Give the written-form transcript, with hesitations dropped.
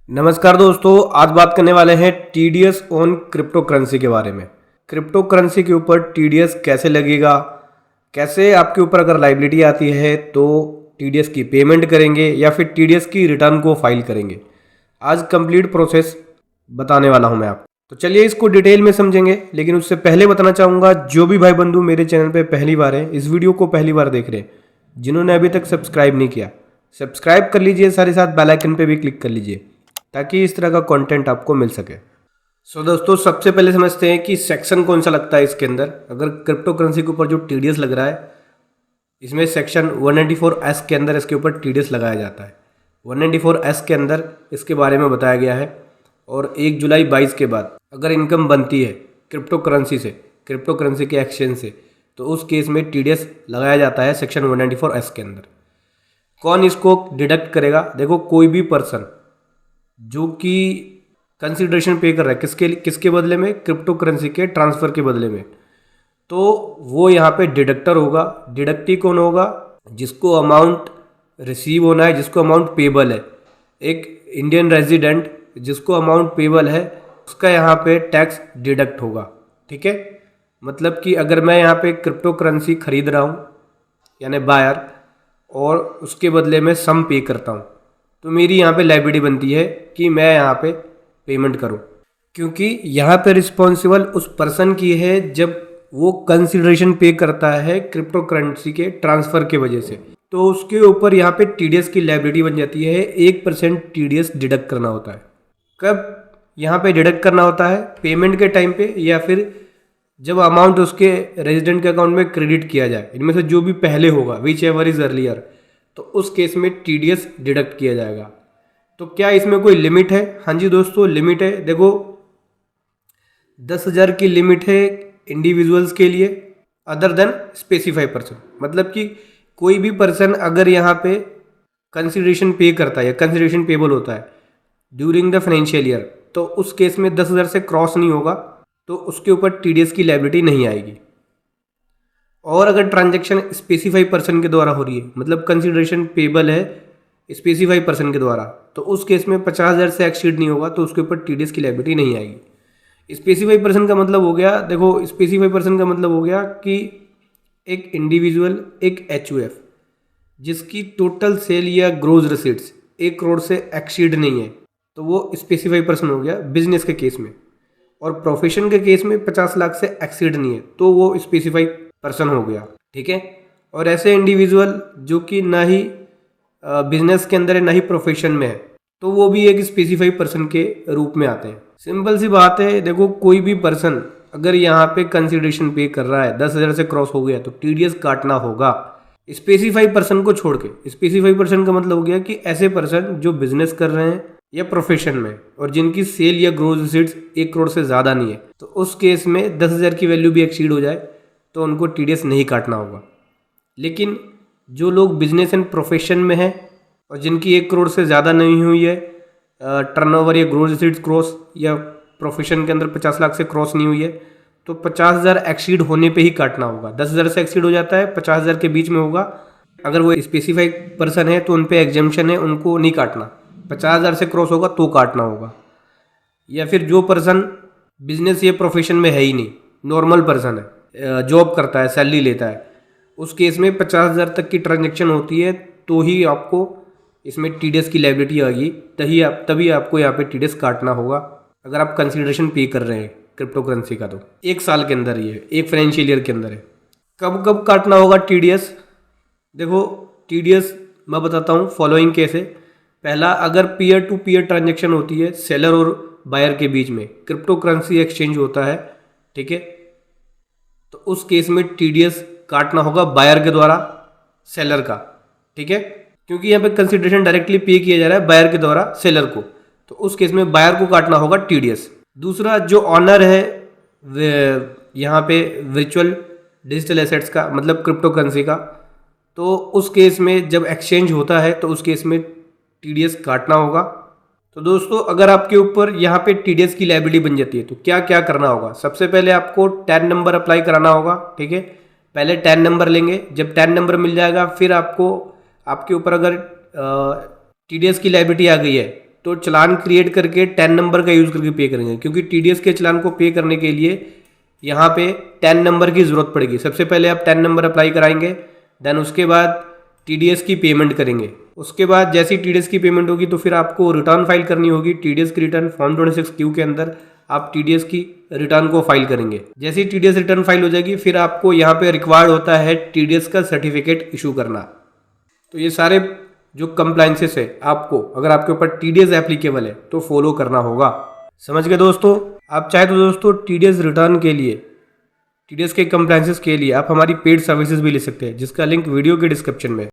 नमस्कार दोस्तों, आज बात करने वाले हैं टीडीएस ऑन क्रिप्टो करेंसी के बारे में। क्रिप्टो करेंसी के ऊपर टीडीएस कैसे लगेगा, कैसे आपके ऊपर अगर लाइबिलिटी आती है तो टीडीएस की पेमेंट करेंगे या फिर टीडीएस की रिटर्न को फाइल करेंगे। आज कंप्लीट प्रोसेस बताने वाला हूं मैं आपको। तो चलिए इसको डिटेल में समझेंगे, लेकिन उससे पहले बताना चाहूँगा जो भी भाई बंधु मेरे चैनल पर पहली बार है, इस वीडियो को पहली बार देख रहे हैं, जिन्होंने अभी तक सब्सक्राइब नहीं किया सब्सक्राइब कर लीजिए, साथ ही साथ बेल आइकन पे भी क्लिक कर लीजिए ताकि इस तरह का कंटेंट आपको मिल सके। दोस्तों, सबसे पहले समझते हैं कि सेक्शन कौन सा लगता है इसके अंदर। अगर क्रिप्टो करेंसी के ऊपर जो टीडीएस लग रहा है, इसमें सेक्शन 194S के अंदर इसके ऊपर टीडीएस लगाया जाता है। 194S के अंदर इसके बारे में बताया गया है। और 1 जुलाई 22 के बाद अगर इनकम बनती है क्रिप्टो करेंसी से, क्रिप्टो करेंसी के एक्सचेंज से, तो उस केस में टीडीएस लगाया जाता है सेक्शन 194S के अंदर। कौन इसको डिडक्ट करेगा? देखो, कोई भी पर्सन जो कि कंसिडरेशन पे कर रहा है किसके बदले में, क्रिप्टो करेंसी के ट्रांसफ़र के बदले में, तो वो यहाँ पे डिडक्टर होगा। डिडक्टी कौन होगा? जिसको अमाउंट रिसीव होना है, जिसको अमाउंट पेबल है। एक इंडियन रेजिडेंट जिसको अमाउंट पेबल है, उसका यहाँ पे टैक्स डिडक्ट होगा। ठीक है, मतलब कि अगर मैं यहाँ पे क्रिप्टो करेंसी खरीद रहा हूँ यानी बायर, और उसके बदले में सम पे करता हूँ, तो मेरी यहाँ पे लाइबिलिटी बनती है कि मैं यहाँ पे पेमेंट करूँ, क्योंकि यहाँ पे रिस्पॉन्सिबल उस पर्सन की है जब वो कंसिडरेशन पे करता है क्रिप्टो करेंसी के ट्रांसफ़र के वजह से, तो उसके ऊपर यहाँ पे टीडीएस की लाइबिलिटी बन जाती है। 1% टीडीएस डिडक्ट करना होता है। कब यहाँ पे डिडक्ट करना होता है? पेमेंट के टाइम पे, या फिर जब अमाउंट उसके रेजिडेंट के अकाउंट में क्रेडिट किया जाए। इनमें से जो भी पहले होगा, विच एवर इज अर्लियर, तो उस केस में टीडीएस डिडक्ट किया जाएगा। तो क्या इसमें कोई लिमिट है? हाँ जी दोस्तों, लिमिट है। देखो, 10,000 की लिमिट है इंडिविजुअल्स के लिए, अदर देन स्पेसिफाई पर्सन। मतलब कि कोई भी पर्सन अगर यहाँ पे कंसिडरेशन पे करता है या कंसिडरेशन पेबल होता है ड्यूरिंग द फाइनेंशियल ईयर, तो उस केस में 10,000 से क्रॉस नहीं होगा, तो उसके ऊपर टीडीएस की लायबिलिटी नहीं आएगी। और अगर ट्रांजैक्शन स्पेसिफाई पर्सन के द्वारा हो रही है, मतलब कंसिडरेशन पेबल है स्पेसिफाई पर्सन के द्वारा, तो उस केस में 50,000 से एक्सीड नहीं होगा, तो उसके ऊपर टीडीएस की लायबिलिटी नहीं आएगी। स्पेसिफाई पर्सन का मतलब हो गया, देखो, स्पेसिफाई पर्सन का मतलब हो गया कि एक इंडिविजुअल, एक एचयूएफ जिसकी टोटल सेल या ग्रोज रिसीट्स 1 करोड़ से एक्सीड नहीं है, तो वो स्पेसिफाई पर्सन हो गया बिजनेस के केस में। और प्रोफेशन के केस में 50 लाख से एक्सीड नहीं है, तो वो स्पेसिफाई पर्सन हो गया। ठीक है, और ऐसे इंडिविजुअल जो कि ना ही बिजनेस के अंदर है ना ही प्रोफेशन में है, तो वो भी एक स्पेसिफाई पर्सन के रूप में आते हैं। सिंपल सी बात है। देखो, कोई भी पर्सन अगर यहाँ पे कंसिडरेशन पे कर रहा है, 10,000 से क्रॉस हो गया, तो टीडीएस काटना होगा स्पेसिफाई पर्सन को छोड़ के। स्पेसिफाई पर्सन का मतलब हो गया कि ऐसे पर्सन जो बिजनेस कर रहे हैं या प्रोफेशन में, और जिनकी सेल या ग्रोथ रिसीट्स 1 करोड़ से ज़्यादा नहीं है, तो उस केस में 10,000 की वैल्यू भी एक्सीड हो जाए तो उनको टीडीएस नहीं काटना होगा। लेकिन जो लोग बिजनेस एंड प्रोफेशन में हैं और जिनकी 1 करोड़ से ज़्यादा नहीं हुई है टर्नओवर या ग्रोथ रिसीट्स क्रॉस, या प्रोफेशन के अंदर 50 लाख से क्रॉस नहीं हुई है, तो 50,000 एक्सीड होने पे ही काटना होगा। 10,000 से एक्सीड हो जाता है, 50,000 के बीच में होगा, अगर वो स्पेसिफाई पर्सन है तो उन पे एग्जेम्पशन है, उनको नहीं काटना। 50,000 से क्रॉस होगा तो काटना होगा। या फिर जो पर्सन बिजनेस या प्रोफेशन में है ही नहीं, नॉर्मल पर्सन है, जॉब करता है, सैलरी लेता है, उस केस में 50,000 तक की ट्रांजैक्शन होती है, तो ही आपको इसमें टीडीएस की लायबिलिटी आएगी। तभी आपको यहाँ पे टीडीएस काटना होगा अगर आप कंसिडरेशन पे कर रहे हैं क्रिप्टो करेंसी का। तो 1 साल के अंदर ही है, 1 फाइनेंशियल ईयर के अंदर है। कब कब काटना होगा टीडीएस? देखो, टीडीएस मैं बताता हूँ फॉलोइंग केस है। पहला, अगर पीयर टू पीयर ट्रांजैक्शन होती है सेलर और बायर के बीच में, क्रिप्टो करेंसी एक्सचेंज होता है, ठीक है, तो उस केस में टीडीएस काटना होगा बायर के द्वारा सेलर का। ठीक है, क्योंकि यहाँ पे कंसिडरेशन डायरेक्टली पे किया जा रहा है बायर के द्वारा सेलर को, तो उस केस में बायर को काटना होगा टीडीएस। दूसरा, जो ऑनर है यहाँ पे वर्चुअल डिजिटल एसेट्स का, मतलब क्रिप्टो करेंसी का, तो उस केस में जब एक्सचेंज होता है तो उस केस में टीडीएस काटना होगा। तो दोस्तों, अगर आपके ऊपर यहाँ पे टीडीएस की लायबिलिटी बन जाती है तो क्या क्या करना होगा? सबसे पहले आपको टैन नंबर अप्लाई कराना होगा। ठीक है, पहले टैन नंबर लेंगे। जब टैन नंबर मिल जाएगा, फिर आपको आपके ऊपर अगर टीडीएस की लायबिलिटी आ गई है तो तो चलान क्रिएट करके 10 नंबर का यूज़ करके पे करेंगे, क्योंकि TDS के चलान को पे करने के लिए यहाँ पे 10 नंबर की ज़रूरत पड़ेगी। सबसे पहले आप 10 नंबर अप्लाई कराएंगे, देन उसके बाद TDS की पेमेंट करेंगे। उसके बाद जैसी TDS की पेमेंट होगी तो फिर आपको रिटर्न फाइल करनी होगी। TDS की रिटर्न फॉर्म 26Q के अंदर आप TDS की रिटर्न को फाइल करेंगे। जैसे ही TDS रिटर्न फाइल हो जाएगी फिर आपको यहाँ पे रिक्वायर्ड होता है TDS का सर्टिफिकेट इशू करना। तो ये सारे जो कंप्लाइंसेस है आपको, अगर आपके ऊपर TDS एप्लीकेबल है तो फॉलो करना होगा। समझ गए दोस्तों? आप चाहे तो दोस्तों TDS रिटर्न के लिए, TDS के कंप्लाइंसेस के लिए आप हमारी पेड सर्विसेज भी ले सकते हैं, जिसका लिंक वीडियो के डिस्क्रिप्शन में है।